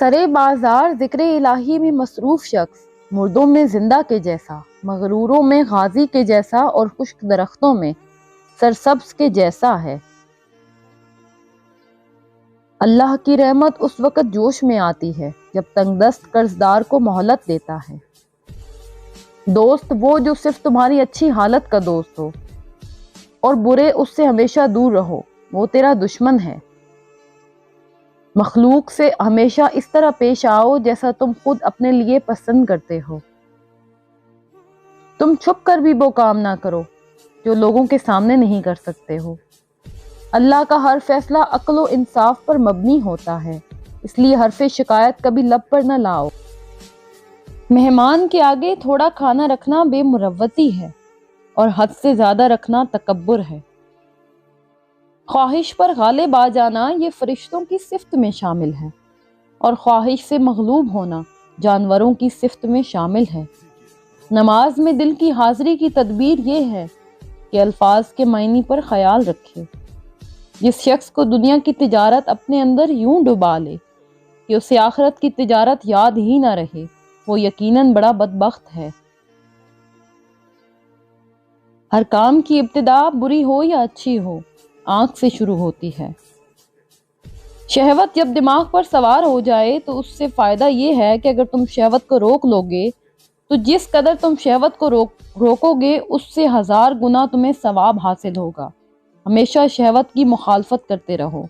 سرے بازار ذکر الہی میں مصروف شخص مردوں میں زندہ کے جیسا، مغروروں میں غازی کے جیسا اور خشک درختوں میں سرسبز کے جیسا ہے۔ اللہ کی رحمت اس وقت جوش میں آتی ہے جب تنگ دست قرضدار کو مہلت دیتا ہے۔ دوست وہ جو صرف تمہاری اچھی حالت کا دوست ہو اور برے اس سے ہمیشہ دور رہو، وہ تیرا دشمن ہے۔ مخلوق سے ہمیشہ اس طرح پیش آؤ جیسا تم خود اپنے لیے پسند کرتے ہو۔ تم چھپ کر بھی وہ کام نہ کرو جو لوگوں کے سامنے نہیں کر سکتے ہو۔ اللہ کا ہر فیصلہ عقل و انصاف پر مبنی ہوتا ہے، اس لیے حرف شکایت کبھی لب پر نہ لاؤ۔ مہمان کے آگے تھوڑا کھانا رکھنا بے مروتی ہے اور حد سے زیادہ رکھنا تکبر ہے۔ خواہش پر غالب آ جانا یہ فرشتوں کی صفت میں شامل ہے اور خواہش سے مغلوب ہونا جانوروں کی صفت میں شامل ہے۔ نماز میں دل کی حاضری کی تدبیر یہ ہے کہ الفاظ کے معنی پر خیال رکھے۔ جس شخص کو دنیا کی تجارت اپنے اندر یوں ڈبا لے کہ اسے آخرت کی تجارت یاد ہی نہ رہے، وہ یقیناً بڑا بدبخت ہے۔ ہر کام کی ابتدا بری ہو یا اچھی ہو، آنکھ سے شروع ہوتی ہے۔ شہوت جب دماغ پر سوار ہو جائے تو اس سے فائدہ یہ ہے کہ اگر تم شہوت کو روک لو گے تو جس قدر تم شہوت کو روکو گے اس سے 1000 گنا تمہیں ثواب حاصل ہوگا۔ ہمیشہ شہوت کی مخالفت کرتے رہو۔